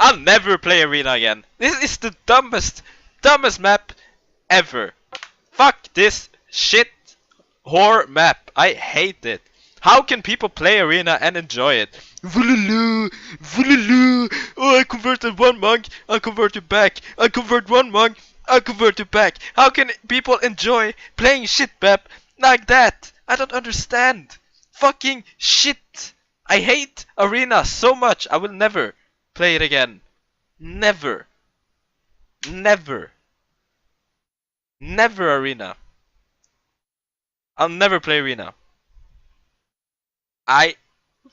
I'll never play Arena again. This is the dumbest map ever. Fuck this shit whore map. I hate it. How can people play Arena and enjoy it? Vululu, Vululu. Oh, I converted one monk. I'll convert you back. I convert one monk. I'll convert you back. How can people enjoy playing shit map like that? I don't understand. Fucking shit. I hate Arena so much. I will never play it again. Never. Never. Never Arena. I'll never play Arena. I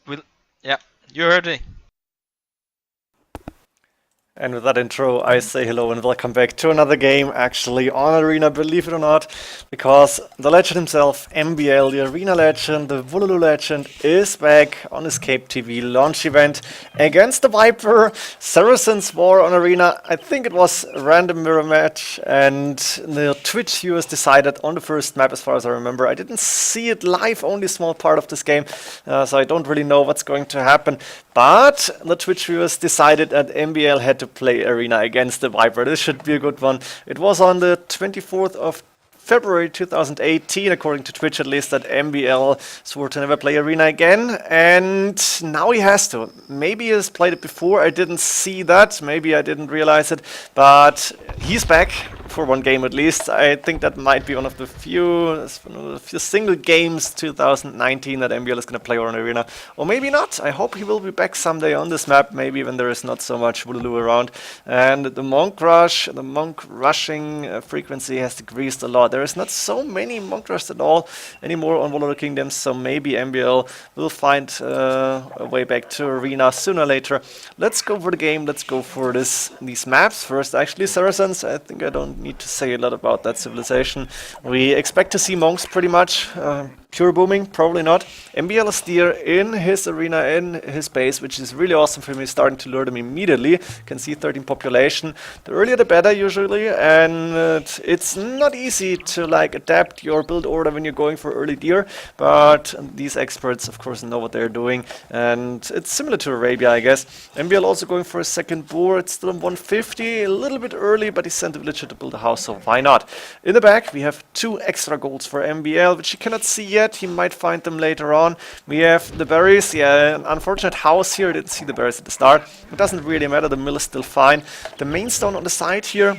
will. Yeah, you heard me. And with that intro, I say hello and welcome back to another game, actually on Arena, believe it or not, because the legend himself, MbL, the Arena legend, the Vululu legend, is back on EscapeTV launch event against the Viper. Saracens war on Arena. I think it was a random mirror match, and the Twitch viewers decided on the first map, as far as I remember. I didn't see it live, only a small part of this game, so I don't really know what's going to happen. But the Twitch viewers decided that MbL had to play Arena against the Viper. This should be a good one. It was on the 24th of February 2018, according to Twitch at least, that MbL swore to never play Arena again, and now he has to. Maybe he has played it before, I didn't see that, maybe I didn't realize it, but he's back for one game at least. I think that might be one of the few single games 2019 that MbL is going to play on Arena, or maybe not. I hope he will be back someday on this map, maybe when there is not so much Vululu around. And the monk rushing frequency has decreased a lot. There is not so many monk rushes at all anymore on Vululu Kingdoms, so maybe MbL will find a way back to Arena sooner or later. Let's go for the game, let's go for these maps first. Actually, Saracens, I think I don't need to say a lot about that civilization. We expect to see monks pretty much. Pure booming, probably not. MbL is there in his arena, in his base, which is really awesome for me, starting to lure them immediately. You can see 13 population. The earlier the better usually, and it's not easy to like adapt your build order when you're going for early deer, but these experts of course know what they're doing, and it's similar to Arabia, I guess. MbL also going for a second boar. It's still on 150, a little bit early, but he sent a villager to build a house, so why not? In the back we have 2 extra golds for MbL, which you cannot see yet. He might find them later on. We have the berries. Yeah, an unfortunate house here. I didn't see the berries at the start. It doesn't really matter. The mill is still fine. The main stone on the side here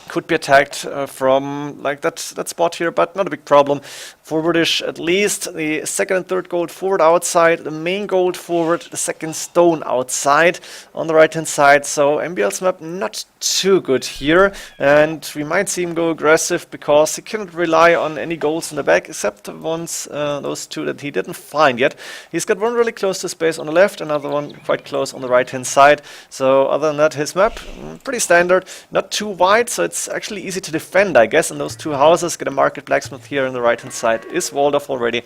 could be attacked from like that spot here, but not a big problem. Forwardish at least. The second and third gold forward outside, the main gold forward, the second stone outside on the right hand side. So MbL's map not too good here, and we might see him go aggressive because he cannot rely on any golds in the back except once those 2 that he didn't find yet. He's got one really close to space on the left, another one quite close on the right hand side. So other than that, his map pretty standard, not too wide, so it's actually easy to defend, I guess. And those 2 houses, get a market blacksmith here on the right hand side, is walled off already.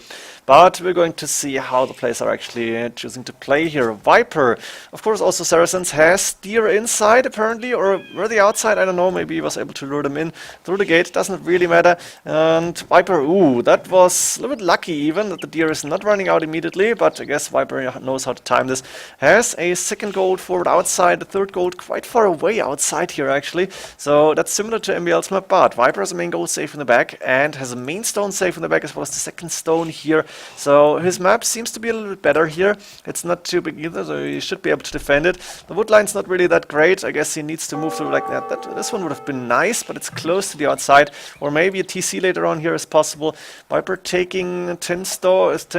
But we're going to see how the players are actually choosing to play here. Viper, of course, also Saracens has deer inside apparently, or were they outside? I don't know. Maybe he was able to lure them in through the gate. Doesn't really matter. And Viper, ooh, that was a little bit lucky even that the deer is not running out immediately. But I guess Viper knows how to time this. Has a second gold forward outside, the third gold quite far away outside here actually. So that's similar to MbL's map. But Viper has a main gold safe in the back and has a main stone safe in the back as well as the second stone here. So his map seems to be a little bit better here. It's not too big either, so he should be able to defend it. The wood line's not really that great. I guess he needs to move through like that. This one would have been nice, but it's close to the outside. Or maybe a TC later on here is possible. Viper taking 10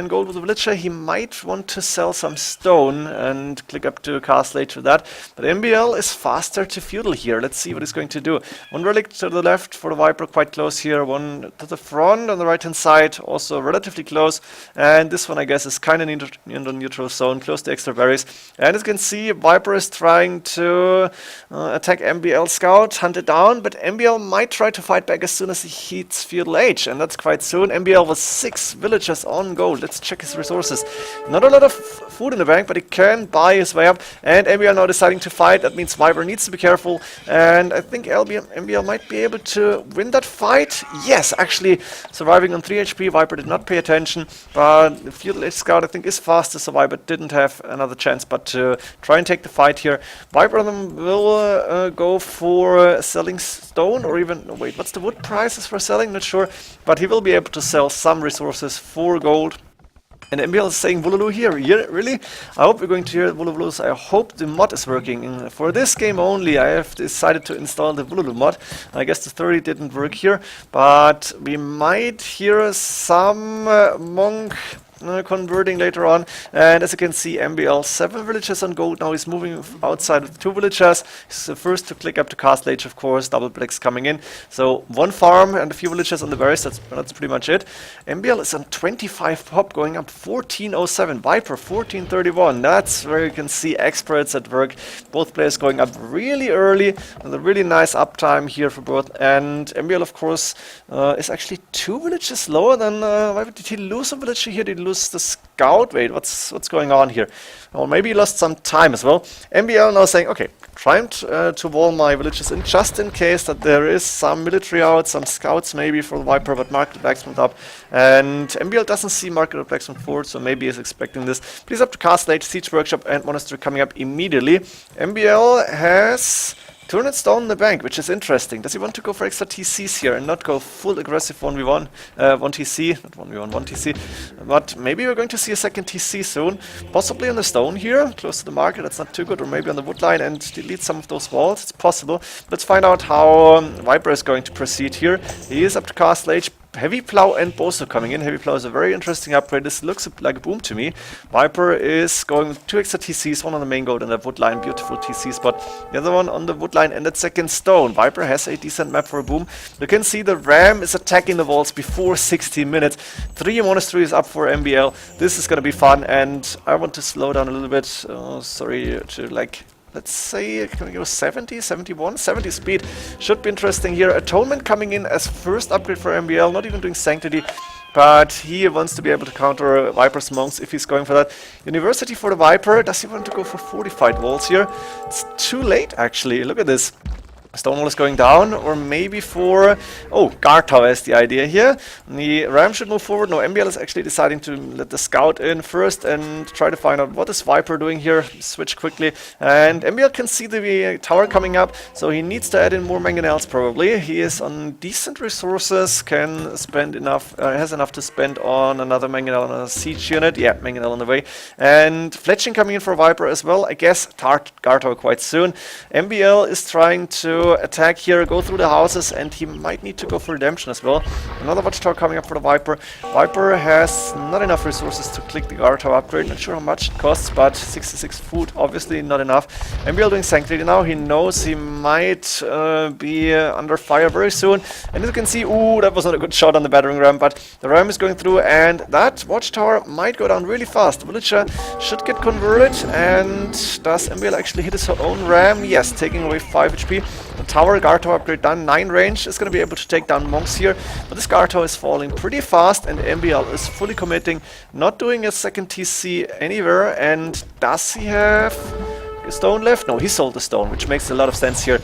gold with a villager. He might want to sell some stone and click up to cast later that. But MbL is faster to feudal here. Let's see what he's going to do. One relic to the left for the Viper, quite close here. One to the front on the right hand side, also relatively close. And this one, I guess, is kind of in the neutral zone, close to extra berries. And as you can see, Viper is trying to attack MbL Scout, hunt it down, but MbL might try to fight back as soon as he hits feudal age, and that's quite soon. MbL was 6 villagers on gold. Let's check his resources. Not a lot of food in the bank, but he can buy his way up. And MbL now deciding to fight. That means Viper needs to be careful. And I think MbL MbL might be able to win that fight. Yes, actually surviving on 3 HP. Viper did not pay attention, but the Field Edge Scout I think is faster, so Viper didn't have another chance but to try and take the fight here. Viper will go for selling stone, or even, no, wait, what's the wood prices for selling? Not sure, but he will be able to sell some resources for gold. And MbL is saying Vululu here. Yeah, really? I hope we're going to hear Vululu. I hope the mod is working. For this game only, I have decided to install the Vululu mod. I guess the 30 didn't work here, but we might hear some monk converting later on. And as you can see, MbL 7 villagers on gold. Now he's moving outside with 2 villagers. He's the first to click up to Castle Age, of course. Double bricks coming in. So 1 farm and a few villagers on the berries. That's pretty much it. MbL is on 25 pop, going up 1407. Viper 1431. That's where you can see experts at work. Both players going up really early, and a really nice uptime here for both. And MbL, of course, is actually 2 villages lower than. Why did he lose a villager here? Did he lose the scout? Wait, what's going on here? Or maybe he lost some time as well. MbL now saying, okay, trying to wall my villages in just in case that there is some military out, some scouts maybe for the Viper, but Market Blacksmith up. And MbL doesn't see Market Blacksmith forward, so maybe he's expecting this. Please up to Castle Age, Siege Workshop, and Monastery coming up immediately. MbL has 200 stone in the bank, which is interesting. Does he want to go for extra TCs here and not go full aggressive 1v1, 1TC, not 1v1, 1TC, but maybe we're going to see a second TC soon, possibly on the stone here, close to the market, that's not too good, or maybe on the wood line and delete some of those walls, it's possible. Let's find out how Viper is going to proceed here. He is up to Castle Age. Heavy Plow and Boso coming in. Heavy Plow is a very interesting upgrade. This looks like a boom to me. Viper is going with 2 extra TCs, one on the main gold and the wood line. Beautiful TC spot. The other one on the wood line and that second stone. Viper has a decent map for a boom. You can see the Ram is attacking the walls before 16 minutes. 3 monasteries up for MbL. This is going to be fun, and I want to slow down a little bit. Sorry to like... Let's say, can we go 70, 71, 70 speed? Should be interesting here. Atonement coming in as first upgrade for MbL, not even doing Sanctity, but he wants to be able to counter Viper's monks if he's going for that. University for the Viper. Does he want to go for fortified walls here? It's too late, actually. Look at this. Stonewall is going down, or maybe for... Oh, guard tower is the idea here. The Ram should move forward. No, MbL is actually deciding to let the scout in first and try to find out what is Viper doing here. Switch quickly. And MbL can see the tower coming up, so he needs to add in more mangonels probably. He is on decent resources, can spend enough, has enough to spend on another mangonel on a siege unit. Yeah, mangonel on the way. And fletching coming in for Viper as well. I guess guard tower quite soon. MbL is trying to attack here, go through the houses, and he might need to go for redemption as well. Another watchtower coming up for the Viper. Viper has not enough resources to click the guard tower upgrade. Not sure how much it costs, but 66 food, obviously not enough. MbL doing Sanctity now. He knows he might be under fire very soon. And as you can see, ooh, that was not a good shot on the battering ram, but the ram is going through, and that watchtower might go down really fast. The villager should get converted, and does MbL actually hit his own ram? Yes, taking away 5 HP. The tower, guard tower upgrade done, 9 range, is going to be able to take down monks here, but this guard tower is falling pretty fast, and MbL is fully committing, not doing a second TC anywhere. And does he have a stone left? No, he sold the stone, which makes a lot of sense here.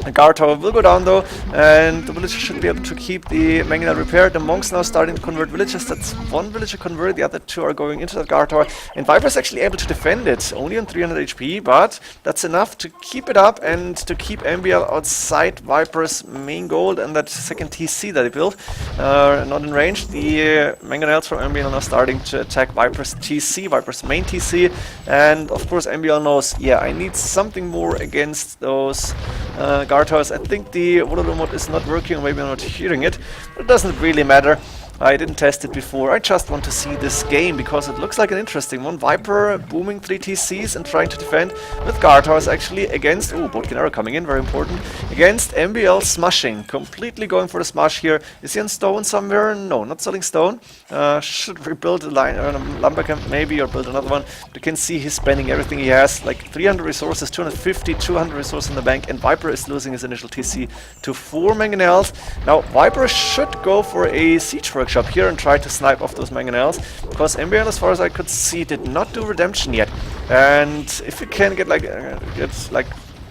The guard tower will go down though, and the villagers should be able to keep the mangonel repaired. The monks now starting to convert villagers. That's 1 villager converted, the other 2 are going into that guard tower. And Viper is actually able to defend it, only on 300 HP, but that's enough to keep it up and to keep MbL outside Viper's main gold and that second TC that he built. Not in range. The mangonels from MbL are now starting to attack Viper's TC, Viper's main TC. And of course MbL knows, yeah, I need something more against those guard towers. I think the Vululu mod is not working, or maybe I'm not hearing it, but it doesn't really matter. I didn't test it before. I just want to see this game because it looks like an interesting one. Viper booming 3 TCs and trying to defend with guard towers actually against... Oh, Boatkin arrow coming in, very important. Against MbL smushing. Completely going for the smash here. Is he on stone somewhere? No, not selling stone. Should rebuild a line, a lumber camp maybe, or build another one. But you can see he's spending everything he has. Like 300 resources, 250, 200 resources in the bank. And Viper is losing his initial TC to 4 mangonels. Now, Viper should go for a siege workshop here and try to snipe off those mangonels, because MbL, as far as I could see, did not do redemption yet. And if you can get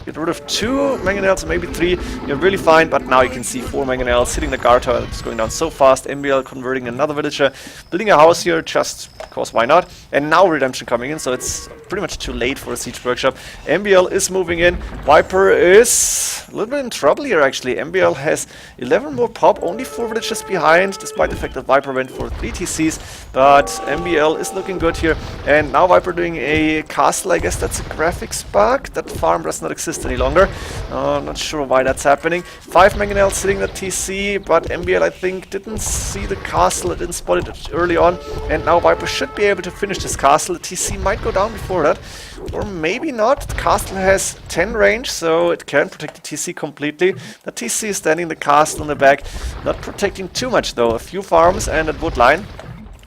if get rid of 2 mangonels, maybe 3, you're really fine, but now you can see 4 mangonels hitting the guard tower. It's going down so fast. MbL converting another villager, building a house here, just because why not? And now Redemption coming in, so it's pretty much too late for a siege workshop. MbL is moving in. Viper is a little bit in trouble here, actually. MbL has 11 more pop, only 4 villagers behind, despite the fact that Viper went for 3 TCs, but MbL is looking good here. And now Viper doing a castle. I guess that's a graphics bug. That farm does not exist any longer. I'm not sure why that's happening. 5 mangonels sitting at TC, but MbL I think didn't see the castle, it didn't spot it early on, and now Viper should be able to finish this castle. The TC might go down before that, or maybe not. The castle has 10 range, so it can protect the TC completely. The TC is standing the castle in the back, not protecting too much though. A few farms and a wood line.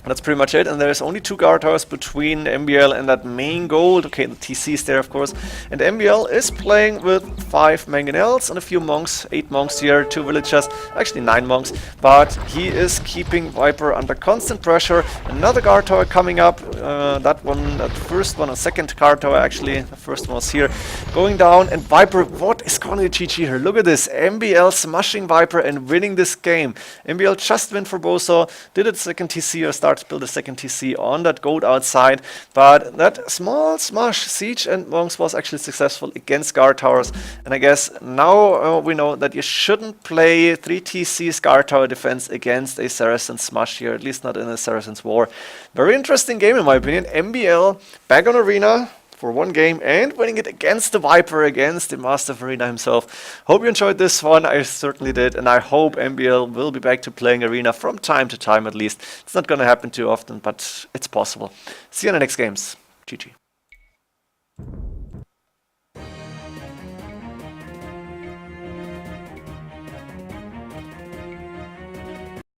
That's pretty much it, and there's only 2 guard towers between MbL and that main gold. Okay, the TC is there, of course. And MbL is playing with 5 mangonels and a few monks, 8 monks here, 2 villagers, actually 9 monks. But he is keeping Viper under constant pressure. Another guard tower coming up. That first one, a second guard tower actually. The first one was here, going down. And Viper, what is going to GG here? Look at this, MbL smashing Viper and winning this game. MbL just went for Boso, did its second TC or start to build a second TC on that gold outside, but that small smash siege and monks was actually successful against guard towers. And I guess now we know that you shouldn't play 3 TCs guard tower defense against a Saracen smash here, at least not in a Saracen's war. Very interesting game in my opinion. MbL back on Arena for 1 game and winning it against the Viper, against the Master of Arena himself. Hope you enjoyed this one. I certainly did, and I hope MbL will be back to playing Arena from time to time at least. It's not gonna happen too often, but it's possible. See you in the next games. GG.